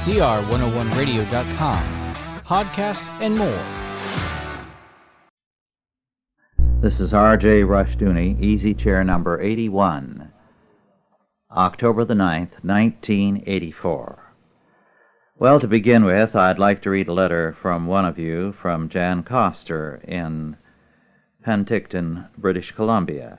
CR101radio.com, podcasts, and more. This is R.J. Rushdoony, Easy Chair number 81, October the 9th, 1984. Well, to begin with, I'd like to read a letter from one of you from Jan Coster in Penticton, British Columbia.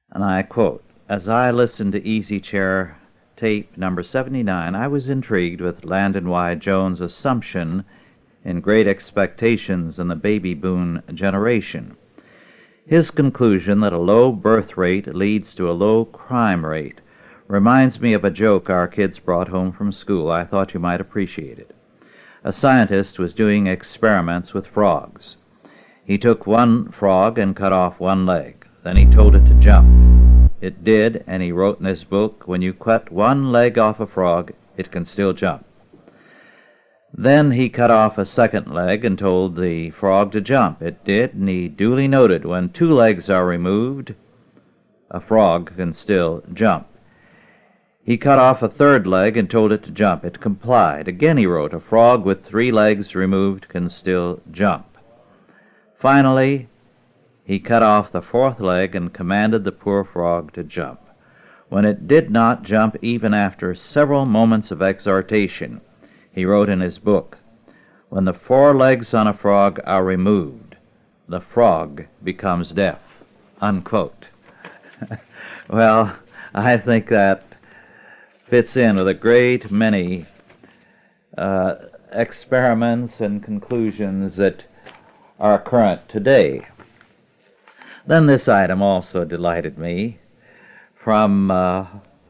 And I quote, "As I listened to Easy Chair tape number 79, I was intrigued with Landon Y. Jones' assumption in Great Expectations in the baby boom generation. His conclusion that a low birth rate leads to a low crime rate reminds me of a joke our kids brought home from school. I thought you might appreciate it. A scientist was doing experiments with frogs. He took one frog and cut off one leg. Then he told it to jump. It did, and he wrote in his book, when you cut one leg off a frog, it can still jump. Then he cut off a second leg and told the frog to jump. It did, and he duly noted, when two legs are removed, a frog can still jump. He cut off a third leg and told it to jump. It complied. Again he wrote, a frog with 3 legs removed can still jump. Finally, he cut off the 4th leg and commanded the poor frog to jump. When it did not jump even after several moments of exhortation, he wrote in his book, when the 4 legs on a frog are removed, the frog becomes deaf," unquote. Well, I think that fits in with a great many experiments and conclusions that are current today. Then this item also delighted me, from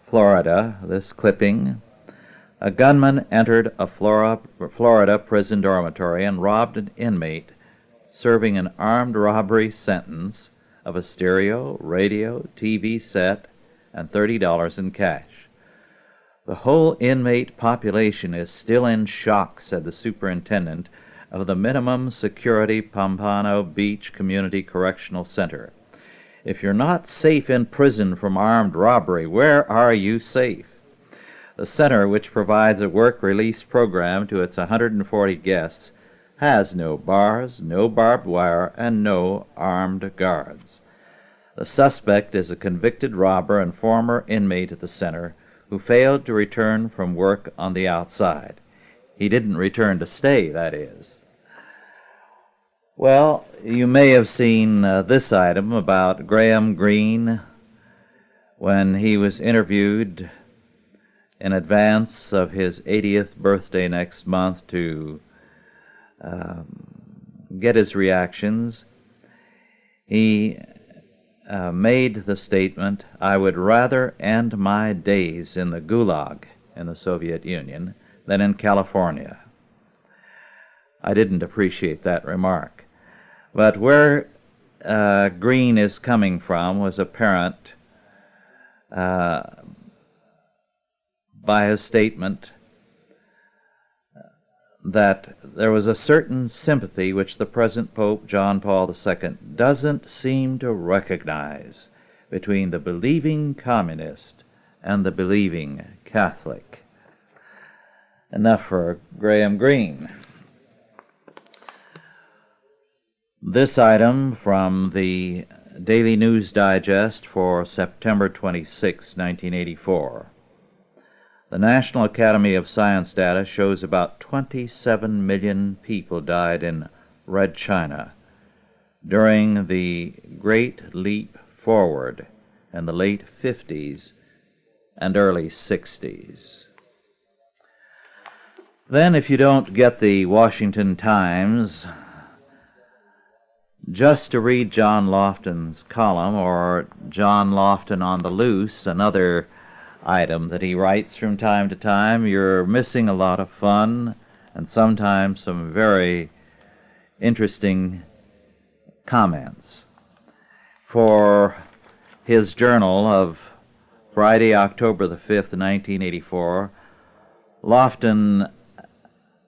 Florida, this clipping. A gunman entered a Florida prison dormitory and robbed an inmate serving an armed robbery sentence of a stereo, radio, TV set, and $30 in cash. "The whole inmate population is still in shock," said the superintendent of the minimum security Pompano Beach Community Correctional Center. "If you're not safe in prison from armed robbery, where are you safe?" The center, which provides a work-release program to its 140 guests, has no bars, no barbed wire, and no armed guards. The suspect is a convicted robber and former inmate at the center who failed to return from work on the outside. He didn't return to stay, that is. Well, you may have seen this item about Graham Greene when he was interviewed in advance of his 80th birthday next month to get his reactions. He made the statement, "I would rather end my days in the Gulag in the Soviet Union than in California." I didn't appreciate that remark. But where Greene is coming from was apparent by his statement that there was a certain sympathy which the present Pope John Paul II doesn't seem to recognize between the believing communist and the believing Catholic. Enough for Graham Greene. This item from the Daily News Digest for September 26, 1984. The National Academy of Science data shows about 27 million people died in Red China during the Great Leap Forward in the late 50s and early 60s. Then, if you don't get the Washington Times, just to read John Lofton's column, or John Lofton on the Loose, another item that he writes from time to time, you're missing a lot of fun and sometimes some very interesting comments. For his journal of Friday, October the 5th, 1984, Lofton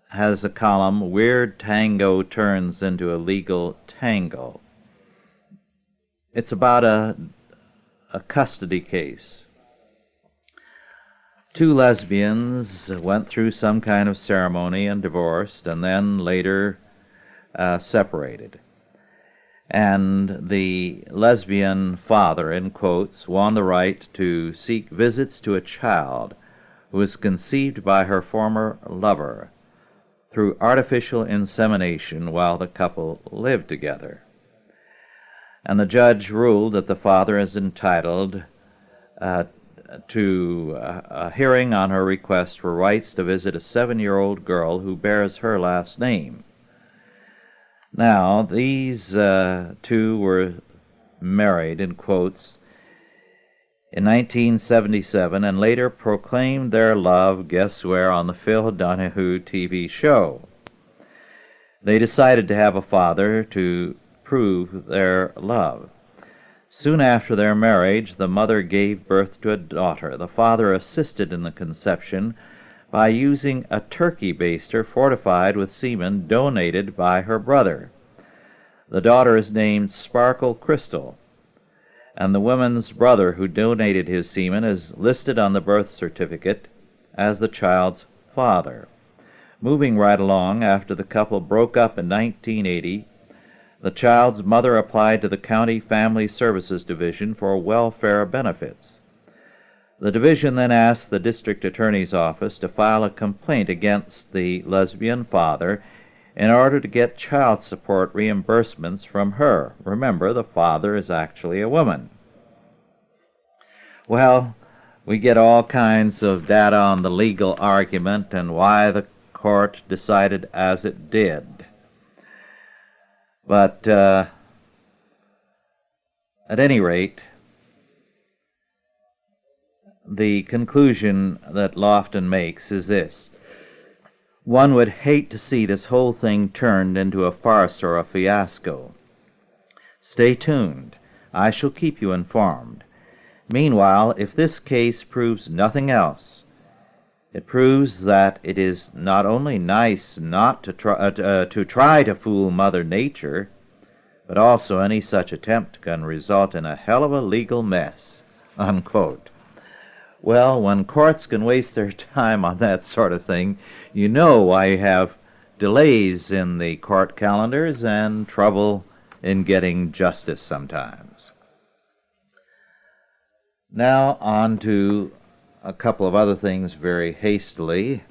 has a column, "Weird Tango Turns into a Legal Tango." It's about a custody case. Two lesbians went through some kind of ceremony and divorced, and then later separated. And the lesbian father, in quotes, won the right to seek visits to a child who was conceived by her former lover through artificial insemination while the couple lived together. And the judge ruled that the father is entitled to a hearing on her request for rights to visit a 7-year-old girl who bears her last name. Now, these two were married, in quotes, in 1977 and later proclaimed their love, guess where, on the Phil Donahue TV show. They decided to have a father to prove their love. Soon after their marriage, the mother gave birth to a daughter. The father assisted in the conception by using a turkey baster fortified with semen donated by her brother. The daughter is named Sparkle Crystal, and the woman's brother who donated his semen is listed on the birth certificate as the child's father. Moving right along, after the couple broke up in 1980, the child's mother applied to the County Family Services Division for welfare benefits. The division then asked the district attorney's office to file a complaint against the lesbian father in order to get child support reimbursements from her. Remember, the father is actually a woman. Well, we get all kinds of data on the legal argument and why the court decided as it did. But at any rate, the conclusion that Lofton makes is this: one would hate to see this whole thing turned into a farce or a fiasco. Stay tuned. I shall keep you informed. Meanwhile, if this case proves nothing else, it proves that it is not only nice not to try to fool Mother Nature, but also any such attempt can result in a hell of a legal mess, unquote. Well, when courts can waste their time on that sort of thing, you know why you have delays in the court calendars and trouble in getting justice sometimes. Now on to a couple of other things very hastily.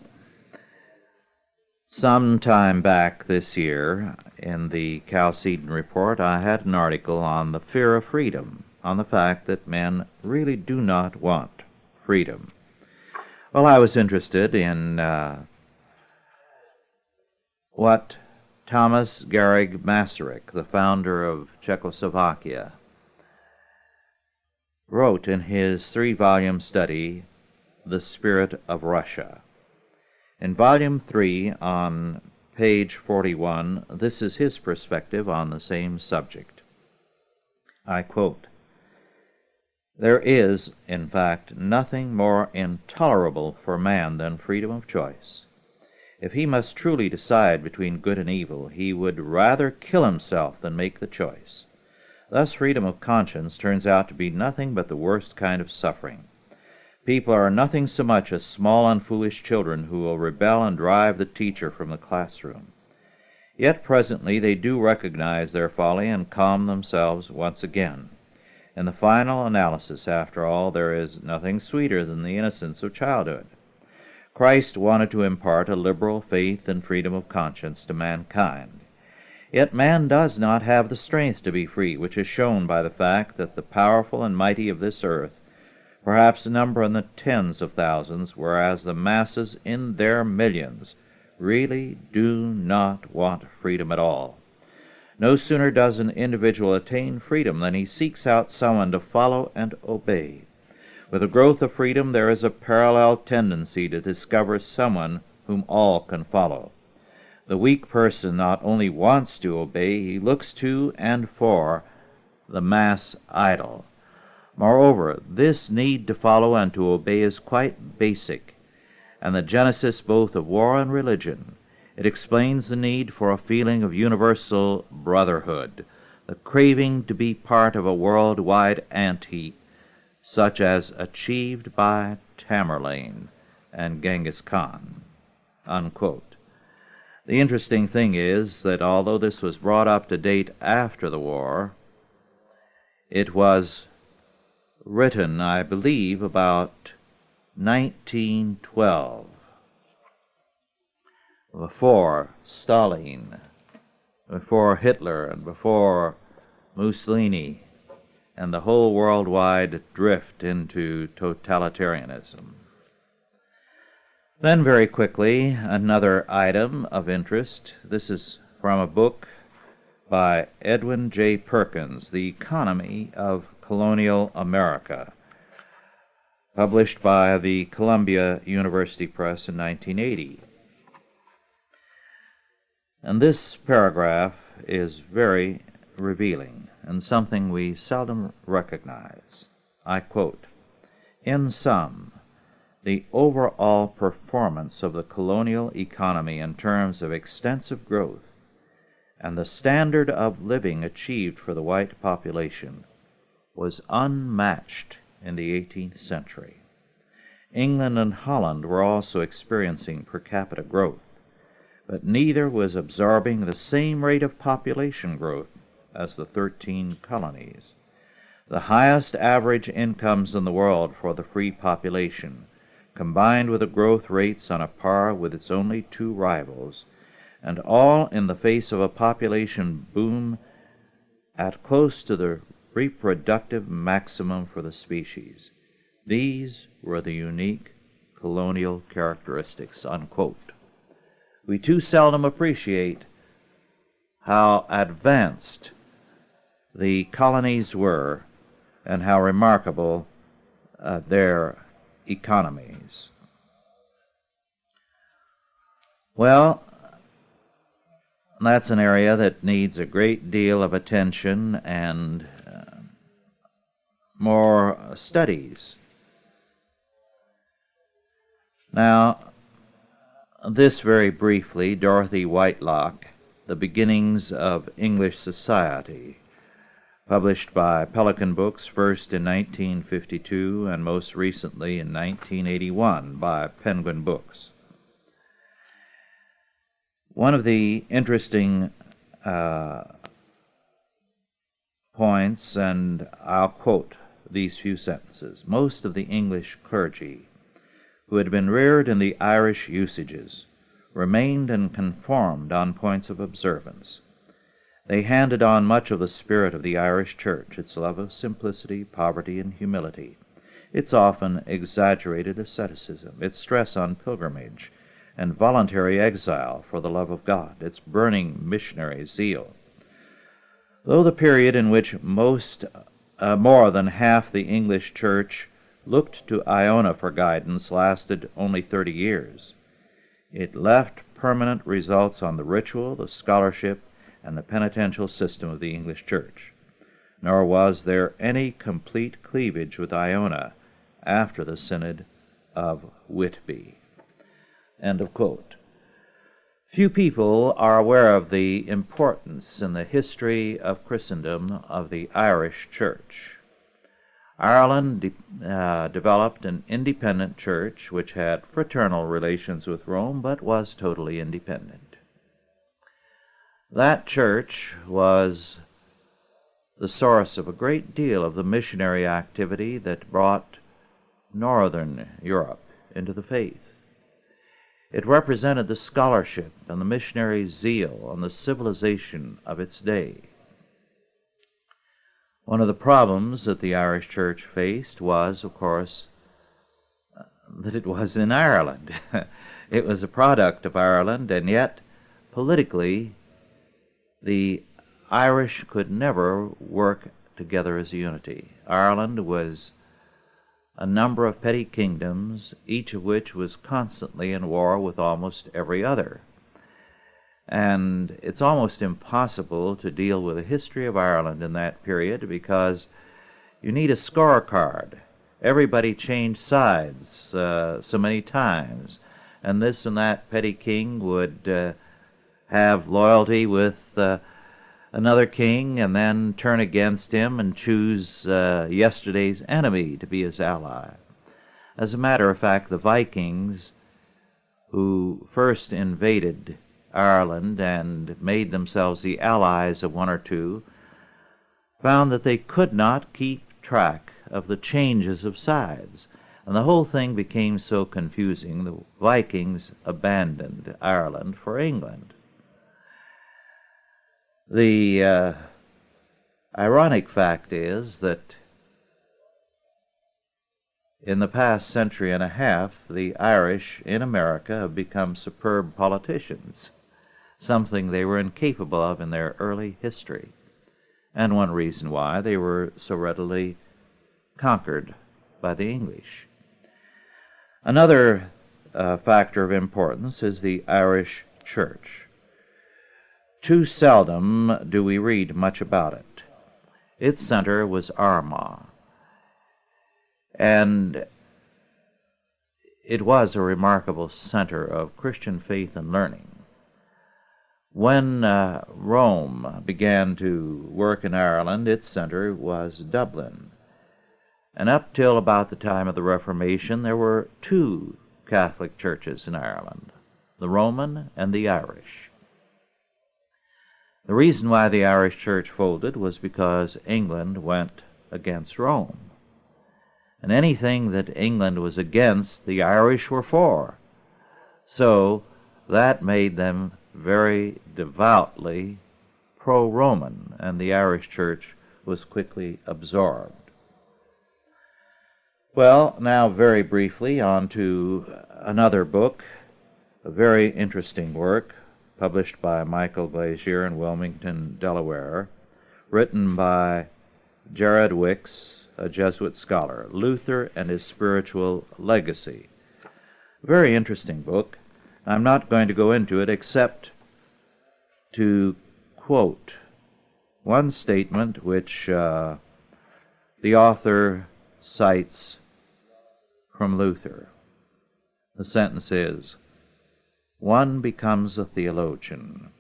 Some time back this year, in the Chalcedon Report, I had an article on the fear of freedom, on the fact that men really do not want freedom. Well, I was interested in what Thomas Garrigue Masaryk, the founder of Czechoslovakia, wrote in his 3-volume study, The Spirit of Russia. In Volume 3, on page 41, this is his perspective on the same subject. I quote, "There is, in fact, nothing more intolerable for man than freedom of choice. If he must truly decide between good and evil, he would rather kill himself than make the choice. Thus freedom of conscience turns out to be nothing but the worst kind of suffering. People are nothing so much as small and foolish children who will rebel and drive the teacher from the classroom. Yet presently they do recognize their folly and calm themselves once again. In the final analysis, after all, there is nothing sweeter than the innocence of childhood. Christ wanted to impart a liberal faith and freedom of conscience to mankind. Yet man does not have the strength to be free, which is shown by the fact that the powerful and mighty of this earth perhaps number in the tens of thousands, whereas the masses in their millions really do not want freedom at all. No sooner does an individual attain freedom than he seeks out someone to follow and obey. With the growth of freedom there is a parallel tendency to discover someone whom all can follow. The weak person not only wants to obey, he looks to and for the mass idol. Moreover, this need to follow and to obey is quite basic, and the genesis both of war and religion. It explains the need for a feeling of universal brotherhood, the craving to be part of a worldwide ant heap, such as achieved by Tamerlane and Genghis Khan, unquote. The interesting thing is that although this was brought up to date after the war, it was written, I believe, about 1912, before Stalin, before Hitler, and before Mussolini, and the whole worldwide drift into totalitarianism. Then very quickly, another item of interest. This is from a book by Edwin J. Perkins, The Economy of Colonial America, published by the Columbia University Press in 1980. And this paragraph is very revealing and something we seldom recognize. I quote, "In sum, the overall performance of the colonial economy in terms of extensive growth and the standard of living achieved for the white population was unmatched in the 18th century. England and Holland were also experiencing per capita growth, but neither was absorbing the same rate of population growth as the 13 colonies. The highest average incomes in the world for the free population, combined with the growth rates on a par with its only two rivals, and all in the face of a population boom at close to the reproductive maximum for the species. These were the unique colonial characteristics," unquote. We too seldom appreciate how advanced the colonies were and how remarkable their economies. Well, that's an area that needs a great deal of attention and more studies. Now, this very briefly, Dorothy Whitelock, The Beginnings of English Society, published by Pelican Books first in 1952 and most recently in 1981 by Penguin Books. One of the interesting points, and I'll quote these few sentences: "Most of the English clergy, who had been reared in the Irish usages, remained and conformed on points of observance. They handed on much of the spirit of the Irish Church, its love of simplicity, poverty, and humility, its often exaggerated asceticism, its stress on pilgrimage and voluntary exile for the love of God, its burning missionary zeal. Though the period in which more than half the English Church looked to Iona for guidance lasted only 30 years, it left permanent results on the ritual, the scholarship, and the penitential system of the English Church. Nor was there any complete cleavage with Iona after the Synod of Whitby." End of quote. Few people are aware of the importance in the history of Christendom of the Irish Church. Ireland developed an independent church which had fraternal relations with Rome but was totally independent. That church was the source of a great deal of the missionary activity that brought Northern Europe into the faith. It represented the scholarship and the missionary zeal and the civilization of its day. One of the problems that the Irish Church faced was, of course, that it was in Ireland. It was a product of Ireland, and yet, politically, the Irish could never work together as a unity. Ireland was a number of petty kingdoms, each of which was constantly in war with almost every other. And it's almost impossible to deal with the history of Ireland in that period because you need a scorecard. Everybody changed sides so many times, and this and that petty king would have loyalty with another king and then turn against him and choose yesterday's enemy to be his ally. As a matter of fact, the Vikings, who first invaded Ireland and made themselves the allies of one or two, found that they could not keep track of the changes of sides, and the whole thing became so confusing, the Vikings abandoned Ireland for England. The ironic fact is that in the past century and a half, the Irish in America have become superb politicians, something they were incapable of in their early history, and one reason why they were so readily conquered by the English. Another factor of importance is the Irish Church. Too seldom do we read much about it. Its center was Armagh, and it was a remarkable center of Christian faith and learning. When Rome began to work in Ireland, its center was Dublin. And up till about the time of the Reformation, there were two Catholic churches in Ireland, the Roman and the Irish. The reason why the Irish church folded was because England went against Rome. And anything that England was against, the Irish were for. So that made them very devoutly pro-Roman, and the Irish church was quickly absorbed. Well, now very briefly on to another book, a very interesting work, published by Michael Glazier in Wilmington, Delaware, written by Jared Wicks, a Jesuit scholar, Luther and His Spiritual Legacy. Very interesting book. I'm not going to go into it except to quote one statement which the author cites from Luther. The sentence is, "One becomes a theologian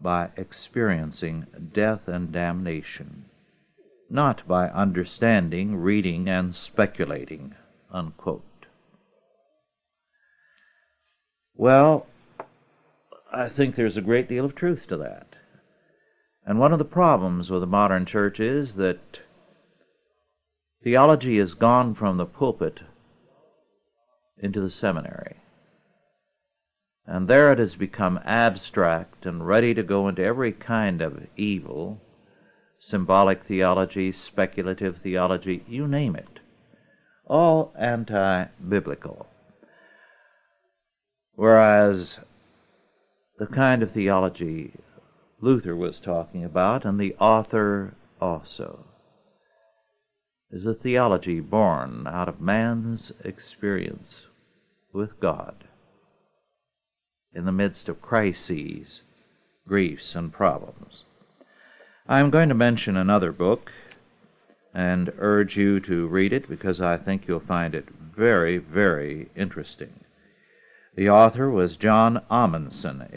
by experiencing death and damnation, not by understanding, reading, and speculating," unquote. Well, I think there's a great deal of truth to that. And one of the problems with the modern church is that theology has gone from the pulpit into the seminary. And there it has become abstract and ready to go into every kind of evil, symbolic theology, speculative theology, you name it, all anti-biblical. Whereas the kind of theology Luther was talking about, and the author also, is a theology born out of man's experience with God in the midst of crises, griefs, and problems. I'm going to mention another book and urge you to read it because I think you'll find it very, very interesting. The author was John Amundsen,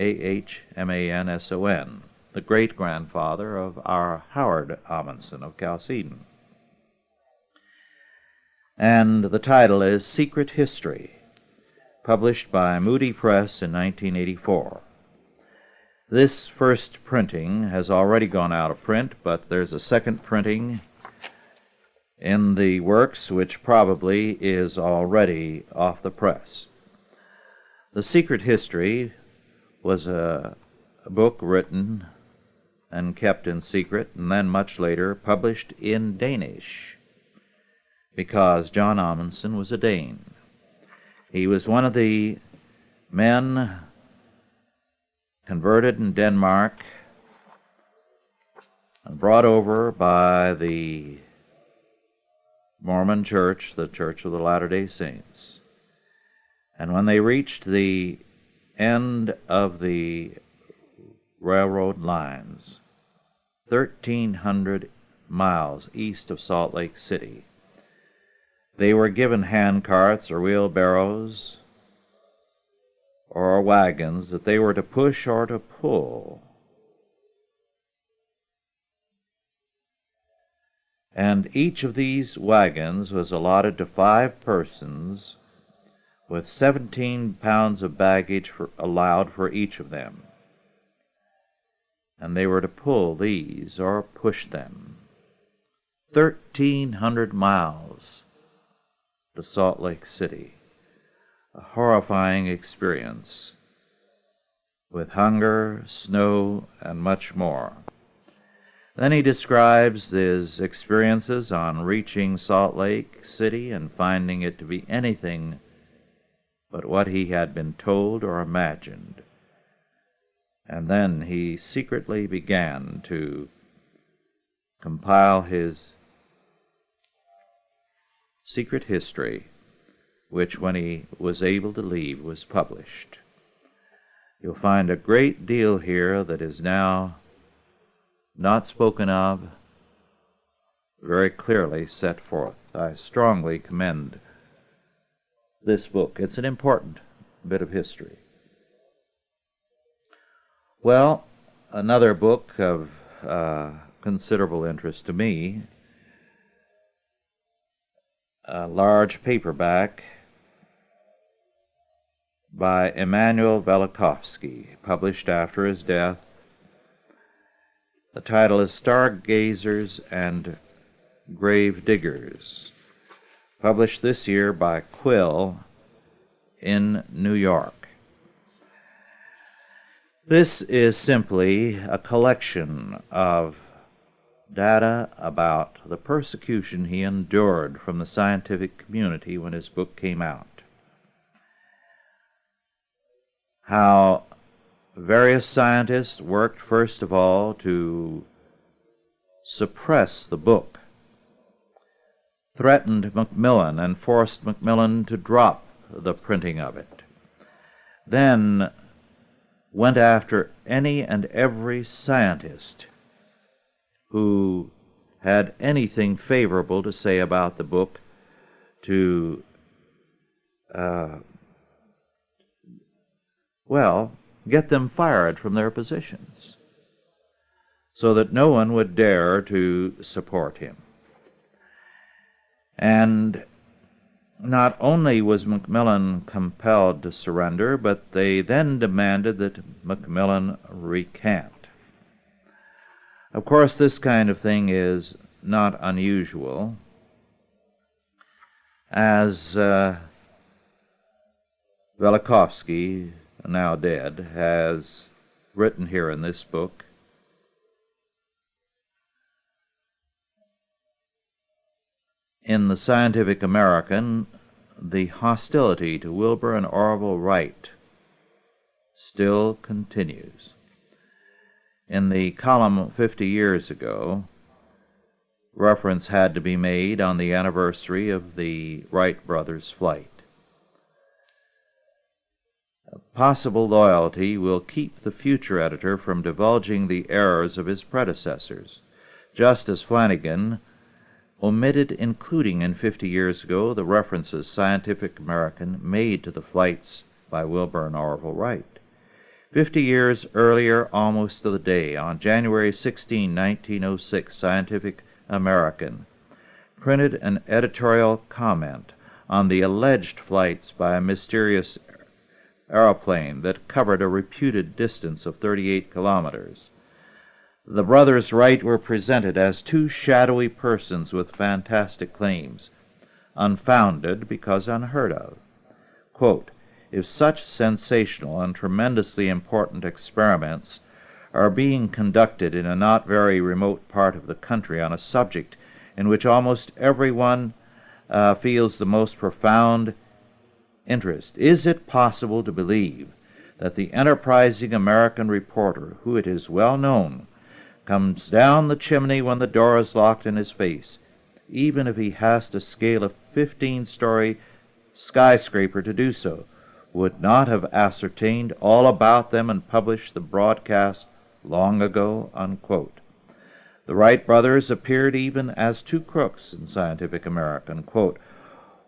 Ahmanson, the great-grandfather of our Howard Amundsen of Chalcedon. And the title is Secret History, published by Moody Press in 1984. This first printing has already gone out of print, but there's a second printing in the works which probably is already off the press. The Secret History was a book written and kept in secret, and then much later published in Danish, because John Amundsen was a Dane. He was one of the men converted in Denmark and brought over by the Mormon Church, the Church of the Latter-day Saints. And when they reached the end of the railroad lines, 1,300 miles east of Salt Lake City, they were given hand carts or wheelbarrows or wagons that they were to push or to pull and each of these wagons was allotted to 5 persons, with 17 pounds of baggage allowed for each of them. And they were to pull these, or push them, 1,300 miles to Salt Lake City. A horrifying experience, with hunger, snow, and much more. Then he describes his experiences on reaching Salt Lake City and finding it to be anything but what he had been told or imagined. And then he secretly began to compile his secret history, which, when he was able to leave, was published. You'll find a great deal here that is now not spoken of, very clearly set forth. I strongly commend this book. It's an important bit of history. Well, another book of considerable interest to me, a large paperback by Emanuel Velikovsky, published after his death. The title is Stargazers and Grave Diggers, published this year by Quill in New York. This is simply a collection of data about the persecution he endured from the scientific community when his book came out. How various scientists worked, first of all, to suppress the book, threatened Macmillan and forced Macmillan to drop the printing of it, then went after any and every scientist who had anything favorable to say about the book to, get them fired from their positions, so that no one would dare to support him. And not only was Macmillan compelled to surrender, but they then demanded that Macmillan recant. Of course, this kind of thing is not unusual, as Velikovsky, now dead, has written here in this book. In the Scientific American, the hostility to Wilbur and Orville Wright still continues. In the column 50 years ago, reference had to be made on the anniversary of the Wright brothers' flight. Possible loyalty will keep the future editor from divulging the errors of his predecessors, just as Flanagan omitted including in 50 years ago the references Scientific American made to the flights by Wilbur and Orville Wright. 50 years earlier, almost to the day, on January 16, 1906, Scientific American printed an editorial comment on the alleged flights by a mysterious aeroplane that covered a reputed distance of 38 kilometers. The brothers Wright were presented as two shadowy persons with fantastic claims, unfounded because unheard of. Quote, "If such sensational and tremendously important experiments are being conducted in a not very remote part of the country on a subject in which almost everyone feels the most profound interest, is it possible to believe that the enterprising American reporter, who it is well known comes down the chimney when the door is locked in his face, even if he has to scale a 15-story skyscraper to do so, would not have ascertained all about them and published the broadcast long ago?" Unquote. The Wright brothers appeared even as two crooks in Scientific American. Quote,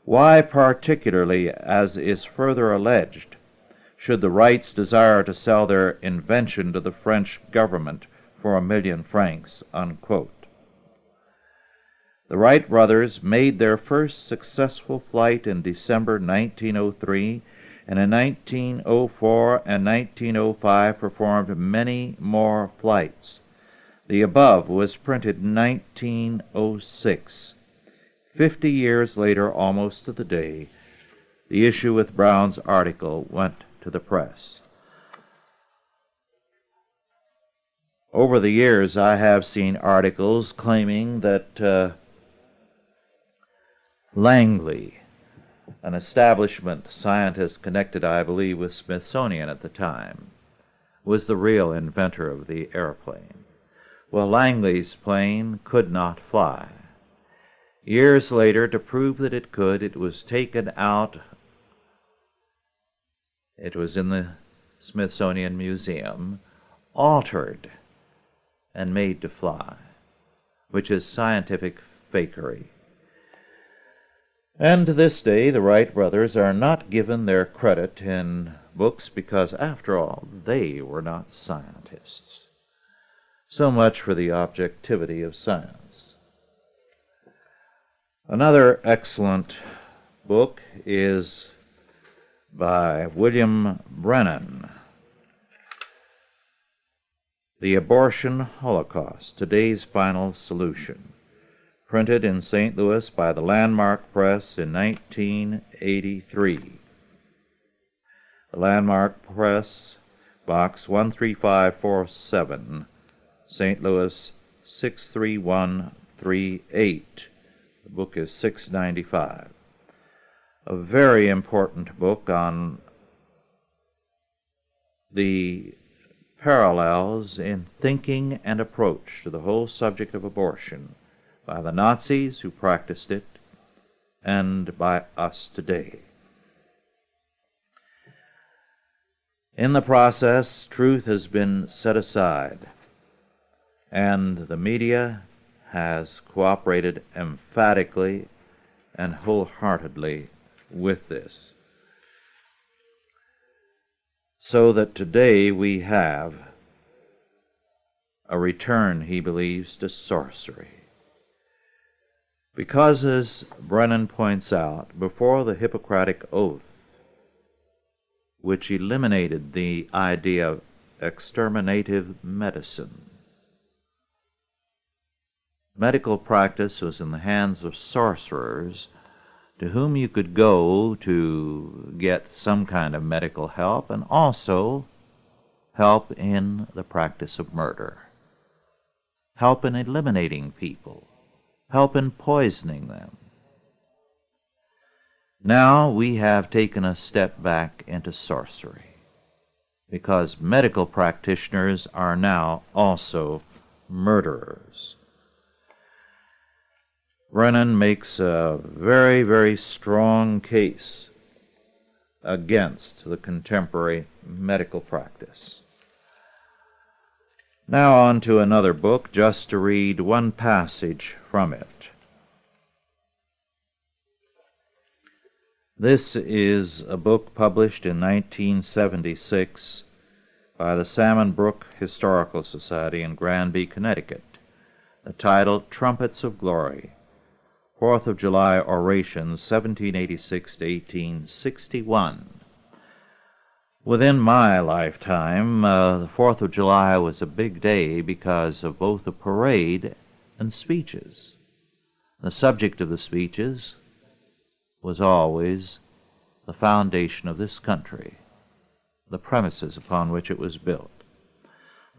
"Why particularly, as is further alleged, should the Wrights desire to sell their invention to the French government for 1,000,000 francs?" Unquote. The Wright brothers made their first successful flight in December 1903, and in 1904 and 1905 performed many more flights. The above was printed in 1906. 50 years later, almost to the day, the issue with Brown's article went to the press. Over the years, I have seen articles claiming that Langley, an establishment scientist connected, I believe, with Smithsonian at the time, was the real inventor of the airplane. Well, Langley's plane could not fly. Years later, to prove that it could, it was taken out. It was in the Smithsonian Museum, altered, and made to fly, which is scientific fakery. And to this day, the Wright brothers are not given their credit in books because, after all, they were not scientists. So much for the objectivity of science. Another excellent book is by William Brennan, The Abortion Holocaust, Today's Final Solution, printed in St. Louis by the Landmark Press in 1983. The Landmark Press, Box 13547, St. Louis 63138. The book is $6.95. A very important book on the parallels in thinking and approach to the whole subject of abortion by the Nazis who practiced it and by us today. In the process, truth has been set aside, and the media has cooperated emphatically and wholeheartedly with this. So that today we have a return, he believes, to sorcery. Because, as Brennan points out, before the Hippocratic Oath, which eliminated the idea of exterminative medicine, medical practice was in the hands of sorcerers to whom you could go to get some kind of medical help and also help in the practice of murder, help in eliminating people, help in poisoning them. Now we have taken a step back into sorcery because medical practitioners are now also murderers. Brennan makes a very, very strong case against the contemporary medical practice. Now on to another book, just to read one passage from it. This is a book published in 1976 by the Salmon Brook Historical Society in Granby, Connecticut. The title, Trumpets of Glory, 4th of July Orations, 1786 to 1861. Within my lifetime, the 4th of July was a big day because of both the parade and speeches. The subject of the speeches was always the foundation of this country, the premises upon which it was built.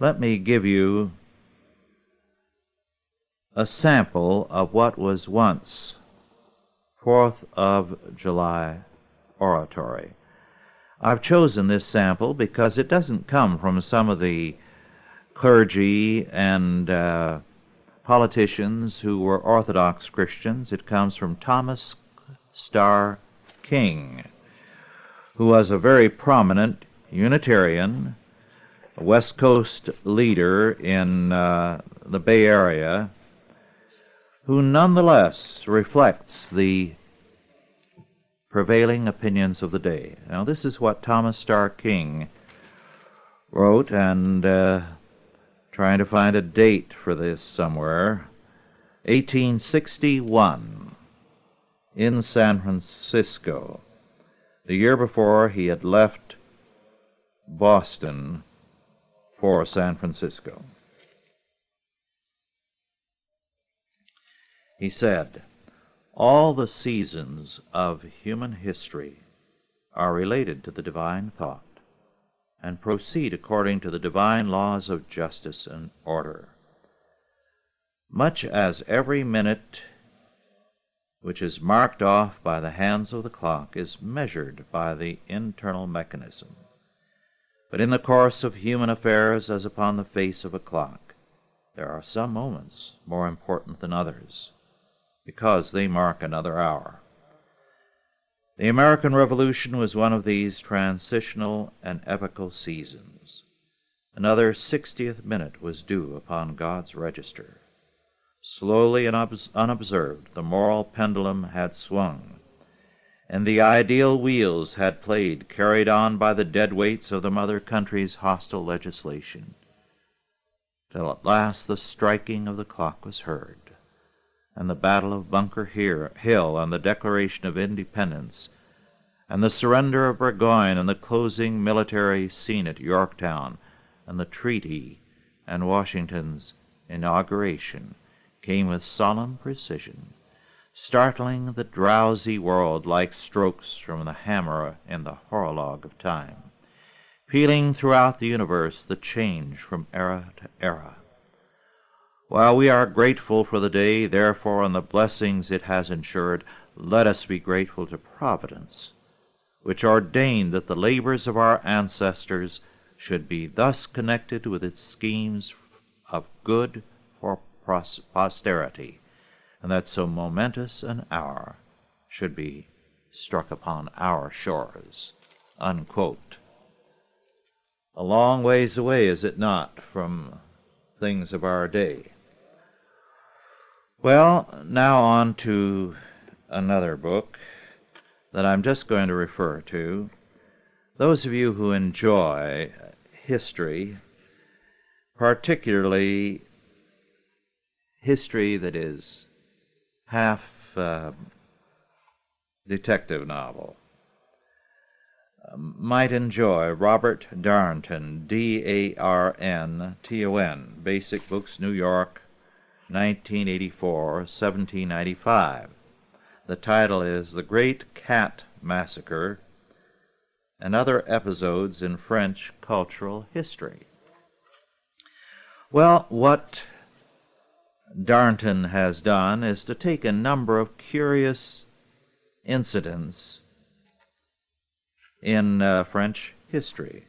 Let me give you a sample of what was once 4th of July oratory. I've chosen this sample because it doesn't come from some of the clergy and politicians who were Orthodox Christians. It comes from Thomas Starr King, who was a very prominent Unitarian, a West Coast leader in the Bay Area, who nonetheless reflects the prevailing opinions of the day. Now, this is what Thomas Starr King wrote, and trying to find a date for this somewhere. 1861, in San Francisco. The year before, he had left Boston for San Francisco. He said, "All the seasons of human history are related to the divine thought and proceed according to the divine laws of justice and order. Much as every minute which is marked off by the hands of the clock is measured by the internal mechanism. But in the course of human affairs, as upon the face of a clock, there are some moments more important than others, because they mark another hour. The American Revolution was one of these transitional and epochal seasons. Another 60th minute was due upon God's register. Slowly and unobserved, the moral pendulum had swung, and the ideal wheels had played, carried on by the dead weights of the mother country's hostile legislation, till at last the striking of the clock was heard, and the Battle of Bunker Hill, and the Declaration of Independence, and the surrender of Burgoyne, and the closing military scene at Yorktown, and the treaty, and Washington's inauguration came with solemn precision, startling the drowsy world like strokes from the hammer in the horologe of time, pealing throughout the universe the change from era to era. While we are grateful for the day, therefore, and the blessings it has ensured, let us be grateful to Providence, which ordained that the labors of our ancestors should be thus connected with its schemes of good for posterity, and that so momentous an hour should be struck upon our shores." Unquote. A long ways away, is it not, from things of our day? Well, now on to another book that I'm just going to refer to. Those of you who enjoy history, particularly history that is half detective novel, might enjoy Robert Darnton, D-A-R-N-T-O-N, Basic Books, New York, 1984, 1795. The title is The Great Cat Massacre and Other Episodes in French Cultural History. Well, what Darnton has done is to take a number of curious incidents in French history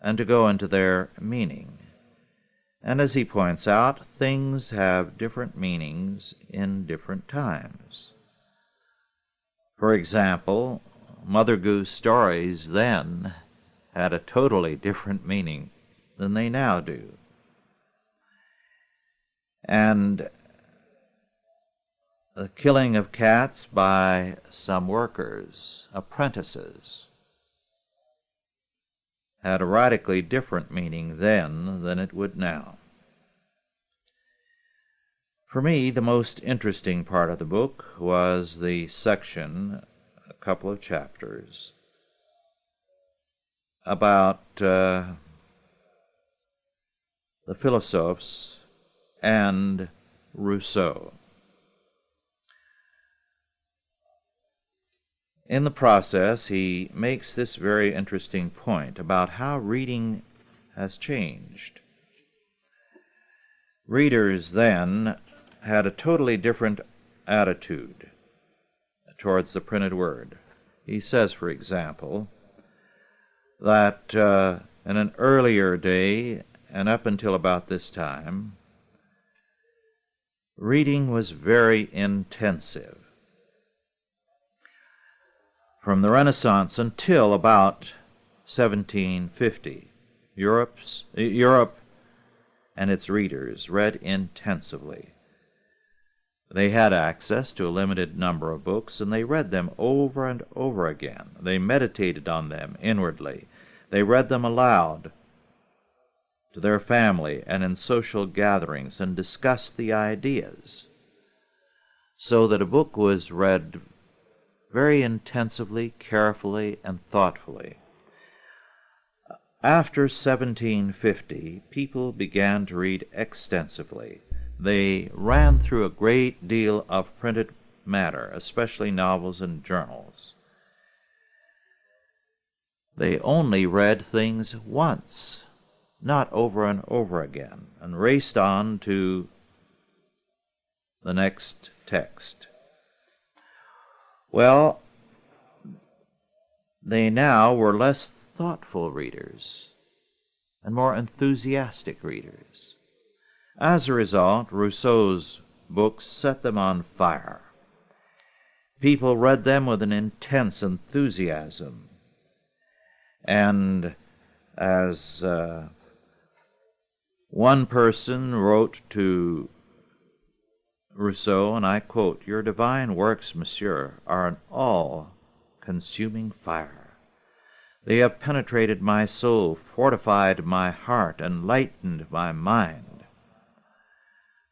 and to go into their meaning. And as he points out, things have different meanings in different times. For example, Mother Goose stories then had a totally different meaning than they now do. And the killing of cats by some workers, apprentices, had a radically different meaning then than it would now. For me, the most interesting part of the book was the section, a couple of chapters, about the philosophes and Rousseau. In the process, he makes this very interesting point about how reading has changed. Readers then had a totally different attitude towards the printed word. He says, for example, that in an earlier day and up until about this time, reading was very intensive. From the Renaissance until about 1750, Europe and its readers read intensively. They had access to a limited number of books, and they read them over and over again. They meditated on them inwardly. They read them aloud to their family and in social gatherings and discussed the ideas, so that a book was read very intensively, carefully, and thoughtfully. After 1750, people began to read extensively. They ran through a great deal of printed matter, especially novels and journals. They only read things once, not over and over again, and raced on to the next text. Well, they now were less thoughtful readers and more enthusiastic readers. As a result, Rousseau's books set them on fire. People read them with an intense enthusiasm. And as one person wrote to Rousseau, and I quote, "Your divine works, monsieur, are an all-consuming fire. They have penetrated my soul, fortified my heart, and lightened my mind.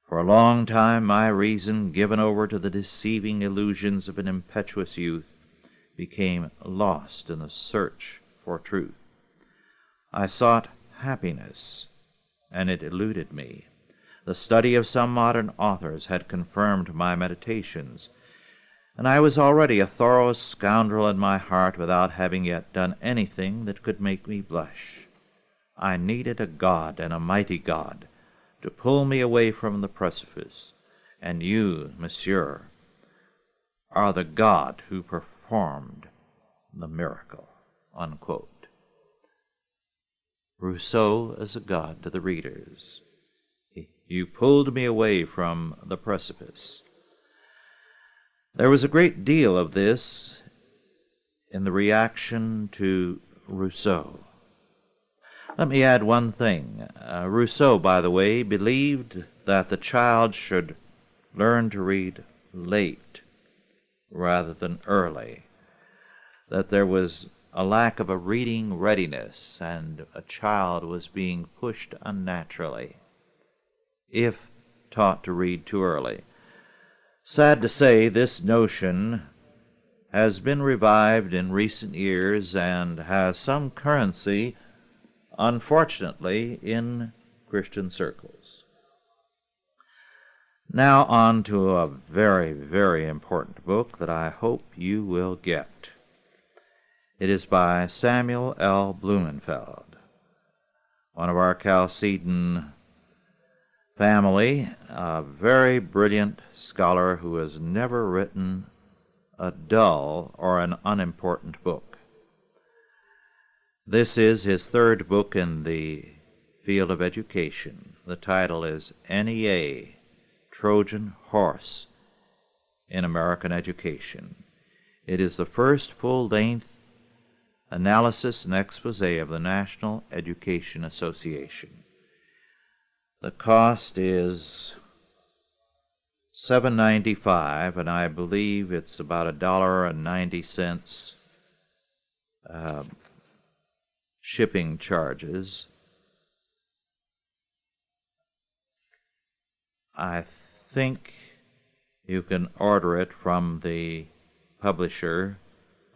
For a long time my reason, given over to the deceiving illusions of an impetuous youth, became lost in the search for truth. I sought happiness, and it eluded me. The study of some modern authors had confirmed my meditations, and I was already a thorough scoundrel in my heart without having yet done anything that could make me blush. I needed a God, and a mighty God, to pull me away from the precipice, and you, monsieur, are the God who performed the miracle." Unquote. Rousseau as a God to the readers. You pulled me away from the precipice. There was a great deal of this in the reaction to Rousseau. Let me add one thing. Rousseau, by the way, believed that the child should learn to read late rather than early, that there was a lack of a reading readiness, and a child was being pushed unnaturally if taught to read too early. Sad to say, this notion has been revived in recent years and has some currency, unfortunately, in Christian circles. Now on to a very, very important book that I hope you will get. It is by Samuel L. Blumenfeld, one of our Chalcedon family, a very brilliant scholar who has never written a dull or an unimportant book. This is his third book in the field of education. The title is N.E.A., Trojan Horse in American Education. It is the first full-length analysis and expose of the National Education Association. The cost is $7.95, and I believe it's about $1.90 shipping charges. I think you can order it from the publisher,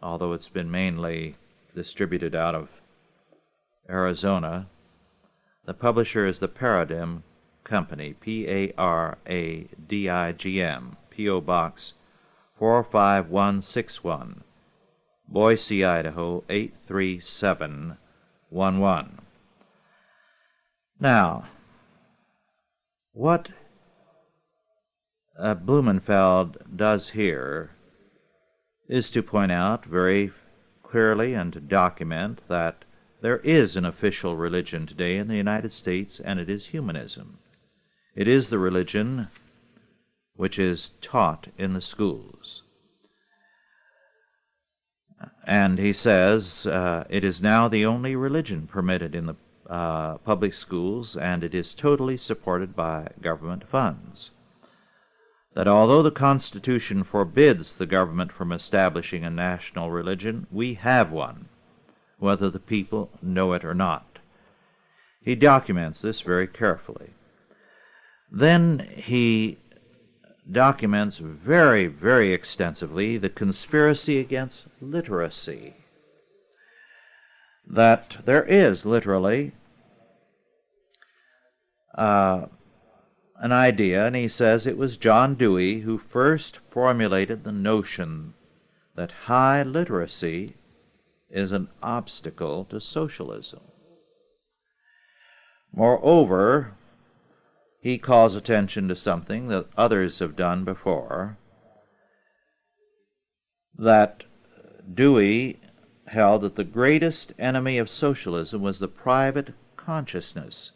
although it's been mainly distributed out of Arizona. The publisher is the Paradigm Company, P-A-R-A-D-I-G-M, P.O. Box 45161, Boise, Idaho 83711. Now, what Blumenfeld does here is to point out very clearly and to document that there is an official religion today in the United States, and it is humanism. It is the religion which is taught in the schools. And he says it is now the only religion permitted in the public schools, and it is totally supported by government funds. That although the Constitution forbids the government from establishing a national religion, we have one, whether the people know it or not. He documents this very carefully. Then he documents very, very extensively the conspiracy against literacy. That there is literally an idea, and he says it was John Dewey who first formulated the notion that high literacy is an obstacle to socialism. Moreover, he calls attention to something that others have done before, that Dewey held that the greatest enemy of socialism was the private consciousness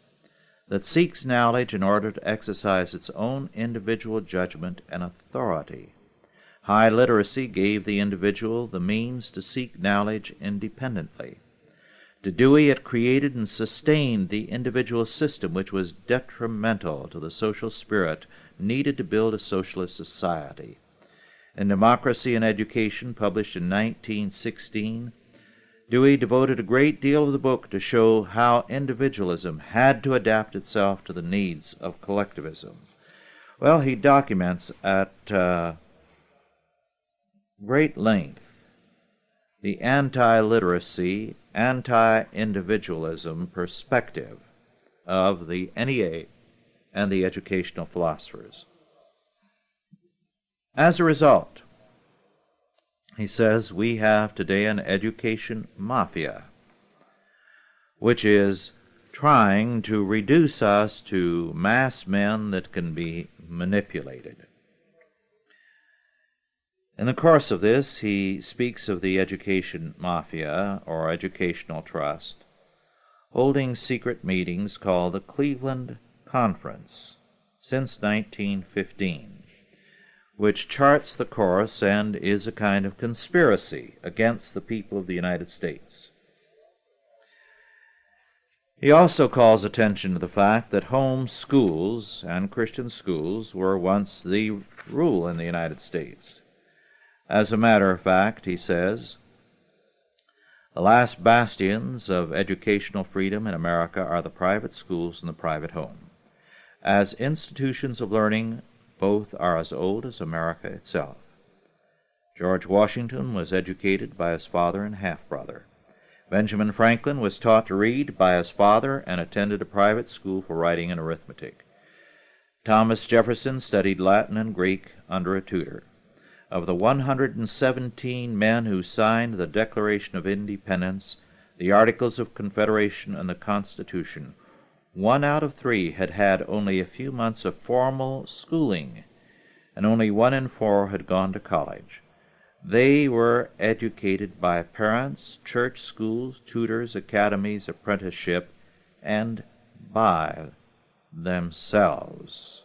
that seeks knowledge in order to exercise its own individual judgment and authority. High literacy gave the individual the means to seek knowledge independently. To Dewey, it created and sustained the individual system which was detrimental to the social spirit needed to build a socialist society. In Democracy and Education, published in 1916, Dewey devoted a great deal of the book to show how individualism had to adapt itself to the needs of collectivism. Well, he documents at great length the anti-literacy, anti-individualism perspective of the N.E.A. and the educational philosophers. As a result, he says, we have today an education mafia, which is trying to reduce us to mass men that can be manipulated. In the course of this, he speaks of the education mafia, or educational trust, holding secret meetings called the Cleveland Conference since 1915, which charts the course and is a kind of conspiracy against the people of the United States. He also calls attention to the fact that home schools and Christian schools were once the rule in the United States. As a matter of fact, he says, the last bastions of educational freedom in America are the private schools and the private home. As institutions of learning, both are as old as America itself. George Washington was educated by his father and half-brother. Benjamin Franklin was taught to read by his father and attended a private school for writing and arithmetic. Thomas Jefferson studied Latin and Greek under a tutor. Of the 117 men who signed the Declaration of Independence, the Articles of Confederation, and the Constitution, 1 out of 3 had had only a few months of formal schooling, and only 1 in 4 had gone to college. They were educated by parents, church schools, tutors, academies, apprenticeship, and by themselves.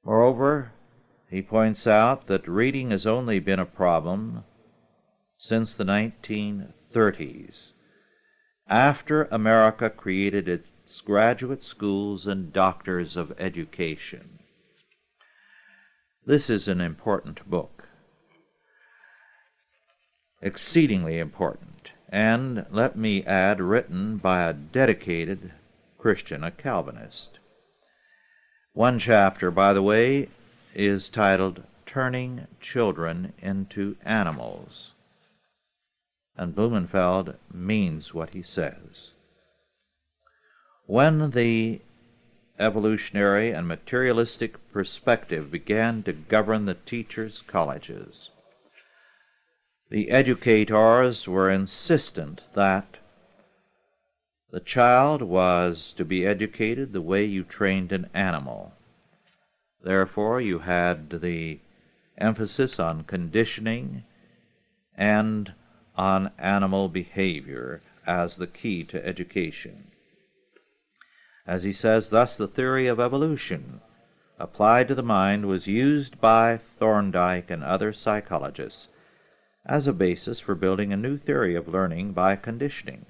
Moreover, he points out that reading has only been a problem since the 1930s, after America created its graduate schools and doctors of education. This is an important book, exceedingly important, and, let me add, written by a dedicated Christian, a Calvinist. One chapter, by the way, is titled Turning Children into Animals, and Blumenfeld means what he says. When the evolutionary and materialistic perspective began to govern the teachers' colleges, the educators were insistent that the child was to be educated the way you trained an animal. Therefore, you had the emphasis on conditioning and on animal behavior as the key to education. As he says, thus the theory of evolution applied to the mind was used by Thorndike and other psychologists as a basis for building a new theory of learning by conditioning.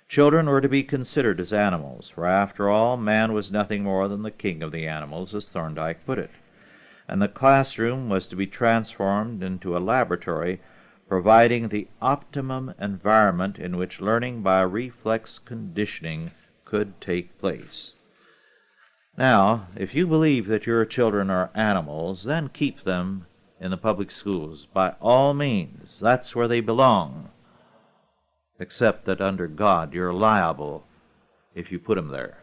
Children were to be considered as animals, for after all, man was nothing more than the king of the animals, as Thorndike put it, and the classroom was to be transformed into a laboratory providing the optimum environment in which learning by reflex conditioning could take place. Now, if you believe that your children are animals, then keep them in the public schools. By all means, that's where they belong. Except that under God, you're liable if you put them there.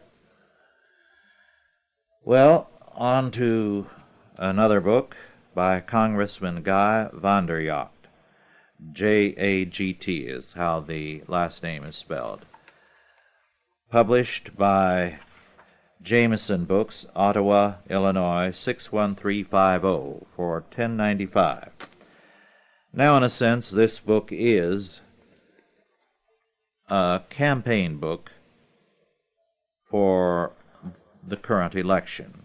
Well, on to another book by Congressman Guy Vanderjagt. J-A-G-T is how the last name is spelled. Published by Jameson Books, Ottawa, Illinois, 61350 for $10.95. Now, in a sense, this book is a campaign book for the current election.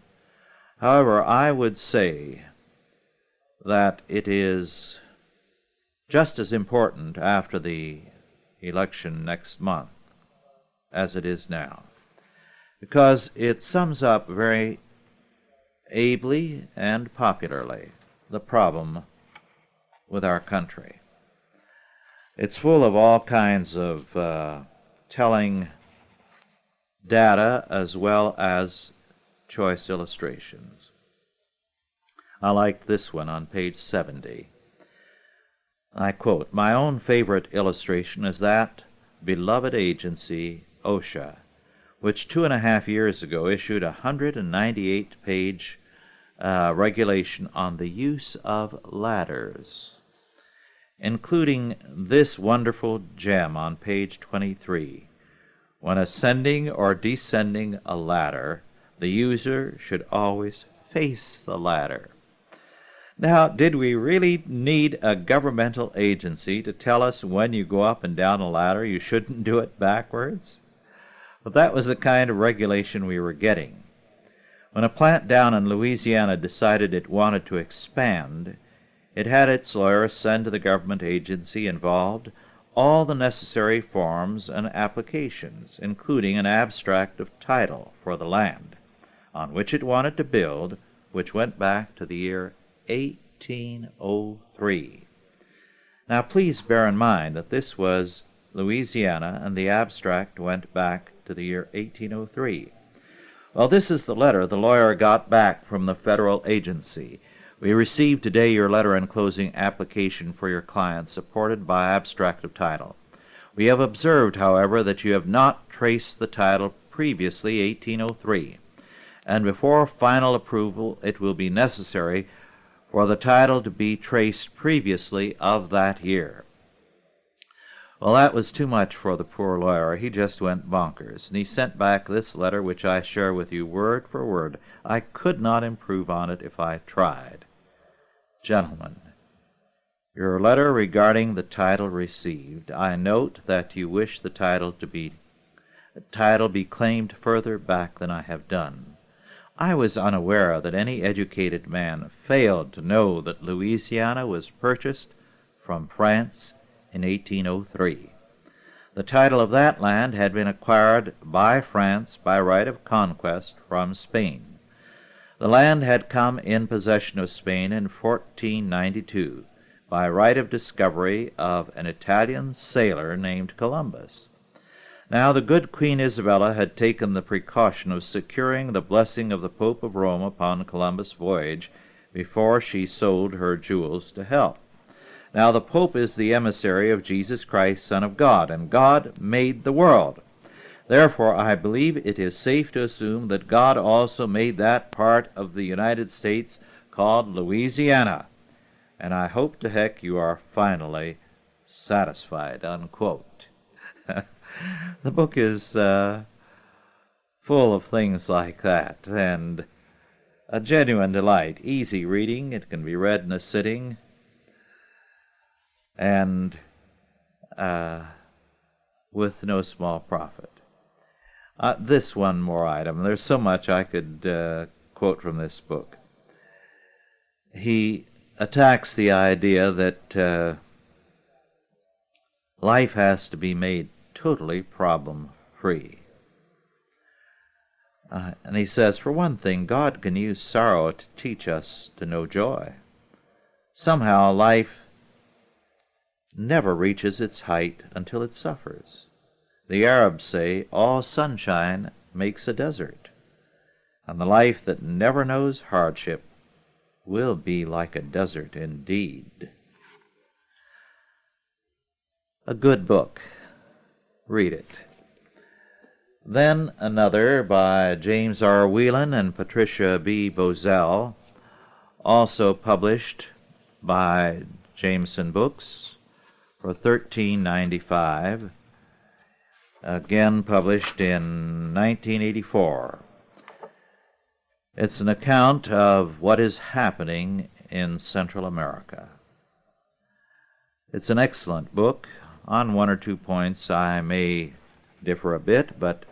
However, I would say that it is just as important after the election next month as it is now, because it sums up very ably and popularly the problem with our country. It's full of all kinds of telling data as well as choice illustrations. I like this one on page 70. I quote, "My own favorite illustration is that beloved agency, OSHA, which 2.5 years ago issued a 198-page regulation on the use of ladders, including this wonderful gem on page 23. When ascending or descending a ladder, the user should always face the ladder." Now, did we really need a governmental agency to tell us when you go up and down a ladder you shouldn't do it backwards? But that was the kind of regulation we were getting. When a plant down in Louisiana decided it wanted to expand, it had its lawyers send to the government agency involved all the necessary forms and applications, including an abstract of title for the land on which it wanted to build, which went back to the year 1803. Now, please bear in mind that this was Louisiana, and the abstract went back to the year 1803. Well, this is the letter the lawyer got back from the federal agency. "We received today your letter enclosing application for your client, supported by abstract of title. We have observed, however, that you have not traced the title previously 1803, and before final approval it will be necessary for the title to be traced previously of that year." Well, that was too much for the poor lawyer. He just went bonkers, and he sent back this letter, which I share with you word for word. I could not improve on it if I tried. "Gentlemen, your letter regarding the title received. I note that you wish the title be claimed further back than I have done. I was unaware that any educated man failed to know that Louisiana was purchased from France in 1803. The title of that land had been acquired by France by right of conquest from Spain. The land had come in possession of Spain in 1492 by right of discovery of an Italian sailor named Columbus. Now the good Queen Isabella had taken the precaution of securing the blessing of the Pope of Rome upon Columbus' voyage before she sold her jewels to help. Now the Pope is the emissary of Jesus Christ, Son of God, and God made the world. Therefore, I believe it is safe to assume that God also made that part of the United States called Louisiana. And I hope to heck you are finally satisfied," unquote. The book is full of things like that, and a genuine delight. Easy reading. It can be read in a sitting, and with no small profit. This one more item. There's so much I could quote from this book. He attacks the idea that life has to be made totally problem-free. And he says, for one thing, God can use sorrow to teach us to know joy. Somehow life never reaches its height until it suffers. The Arabs say, all sunshine makes a desert, and the life that never knows hardship will be like a desert indeed. A good book. Read it. Then another by James R. Whelan and Patricia B. Bozell, also published by Jameson Books for $13.95, again published in 1984. It's an account of what is happening in Central America. It's an excellent book. On one or two points I may differ a bit, but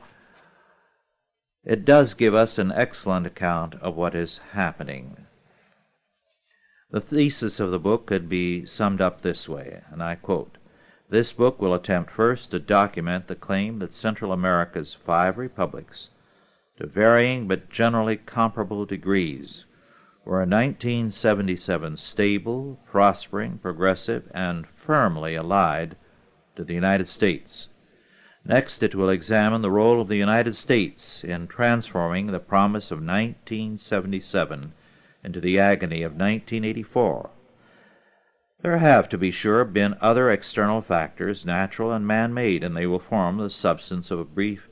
it does give us an excellent account of what is happening. The thesis of the book could be summed up this way, and I quote, "This book will attempt first to document the claim that Central America's 5 republics, to varying but generally comparable degrees, were in 1977 stable, prospering, progressive, and firmly allied to the United States. Next, it will examine the role of the United States in transforming the promise of 1977 into the agony of 1984. There have, to be sure, been other external factors, natural and man-made, and they will form the substance of a brief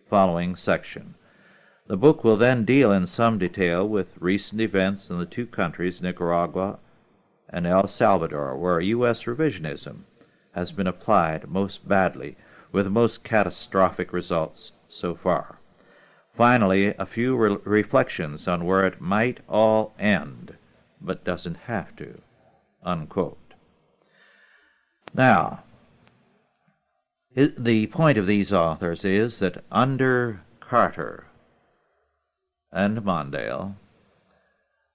following section. The book will then deal in some detail with recent events in the 2 countries, Nicaragua and El Salvador, where U.S. revisionism has been applied most badly, with the most catastrophic results so far. Finally, a few reflections on where it might all end, but doesn't have to." Unquote. Now, the point of these authors is that under Carter and Mondale,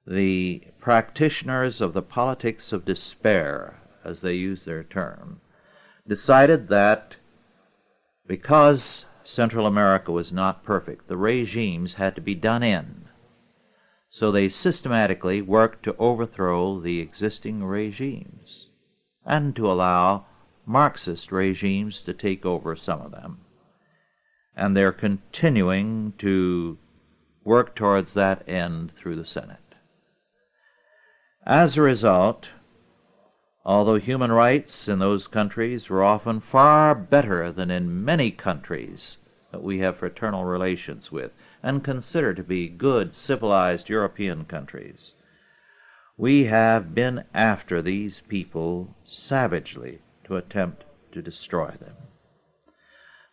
the practitioners of the politics of despair, as they use their term, decided that because Central America was not perfect, the regimes had to be done in. So they systematically worked to overthrow the existing regimes and to allow Marxist regimes to take over some of them. And they're continuing to work towards that end through the Senate. As a result, although human rights in those countries were often far better than in many countries that we have fraternal relations with and consider to be good, civilized European countries, we have been after these people savagely to attempt to destroy them.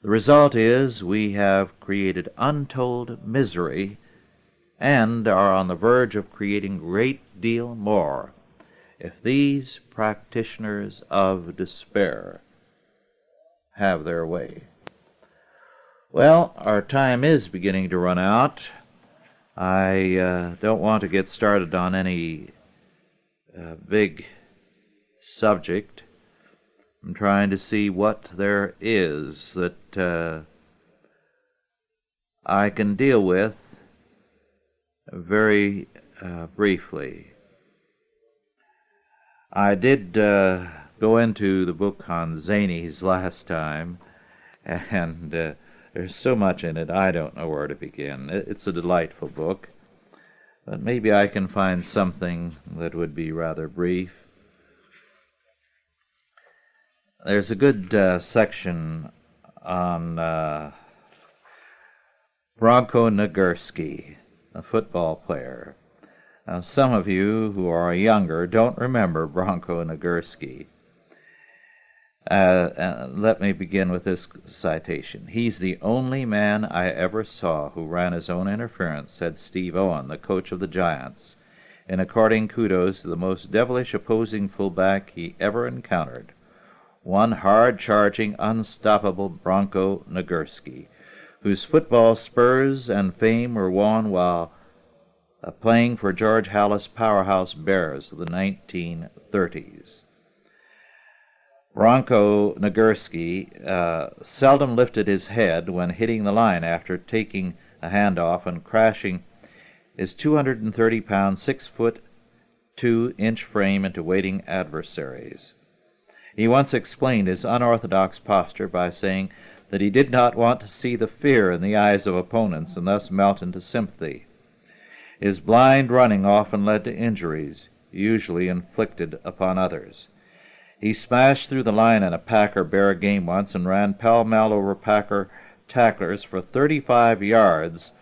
The result is we have created untold misery and are on the verge of creating a great deal more if these practitioners of despair have their way. Well, our time is beginning to run out. I don't want to get started on any big subject. I'm trying to see what there is that I can deal with very briefly. I did go into the book on Zanies last time, and there's so much in it I don't know where to begin. It's a delightful book, but maybe I can find something that would be rather brief. There's a good section on Bronco Nagurski, a football player. Now, some of you who are younger don't remember Bronco Nagurski. Let me begin with this citation. "He's the only man I ever saw who ran his own interference," said Steve Owen, the coach of the Giants, in according kudos to the most devilish opposing fullback he ever encountered. One hard-charging, unstoppable Bronco Nagurski, whose football spurs and fame were won while playing for George Halas' powerhouse Bears of the 1930s. Bronco Nagurski seldom lifted his head when hitting the line after taking a handoff and crashing his 230-pound, 6'2" frame into waiting adversaries. He once explained his unorthodox posture by saying that he did not want to see the fear in the eyes of opponents and thus melt into sympathy. His blind running often led to injuries, usually inflicted upon others. He smashed through the line in a Packer bear game once and ran pell-mell over Packer tacklers for 35 yards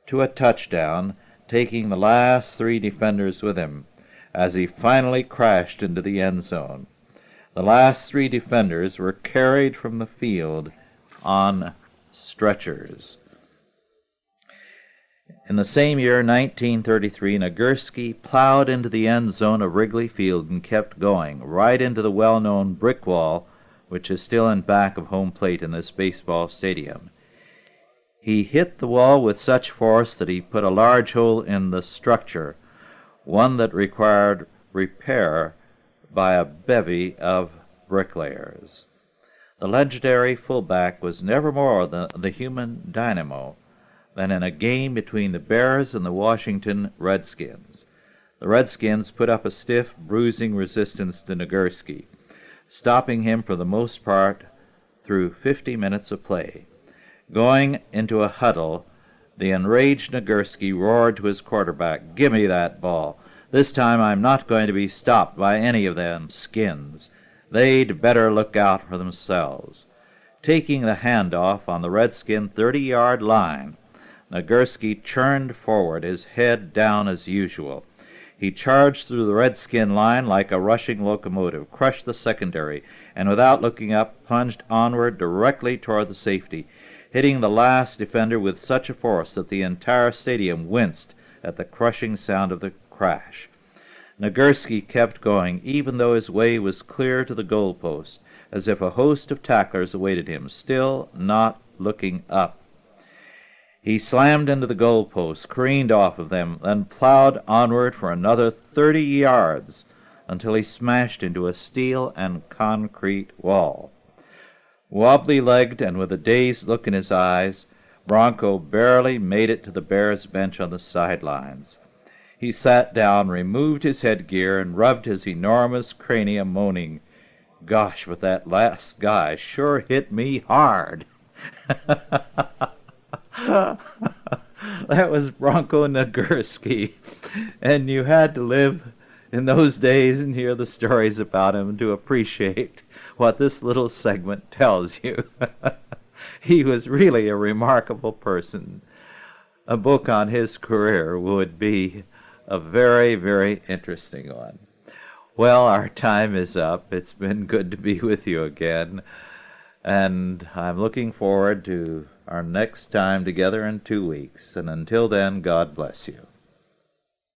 to a touchdown, taking the last 3 defenders with him as he finally crashed into the end zone. The last 3 defenders were carried from the field on stretchers. In the same year, 1933, Nagurski plowed into the end zone of Wrigley Field and kept going, right into the well-known brick wall, which is still in back of home plate in this baseball stadium. He hit the wall with such force that he put a large hole in the structure, one that required repair by a bevy of bricklayers. The legendary fullback was never more the human dynamo than in a game between the Bears and the Washington Redskins. The Redskins put up a stiff, bruising resistance to Nagurski, stopping him for the most part through 50 minutes of play. Going into a huddle, the enraged Nagurski roared to his quarterback, "Give me that ball. This time I'm not going to be stopped by any of them skins. They'd better look out for themselves." Taking the handoff on the Redskin 30-yard line, Nagurski churned forward, his head down as usual. He charged through the Redskin line like a rushing locomotive, crushed the secondary, and without looking up, plunged onward directly toward the safety, hitting the last defender with such a force that the entire stadium winced at the crushing sound of the crash. Nagurski kept going, even though his way was clear to the goalpost, as if a host of tacklers awaited him, still not looking up. He slammed into the goalposts, careened off of them, then plowed onward for another 30 yards until he smashed into a steel and concrete wall. Wobbly-legged and with a dazed look in his eyes, Bronco barely made it to the Bears' bench on the sidelines. He sat down, removed his headgear, and rubbed his enormous cranium, moaning, "Gosh, but that last guy sure hit me hard." That was Bronco Nagurski, and you had to live in those days and hear the stories about him to appreciate what this little segment tells you. He was really a remarkable person. A book on his career would be a very, very interesting one. Well, our time is up. It's been good to be with you again, and I'm looking forward to our next time together in 2 weeks. And until then, God bless you.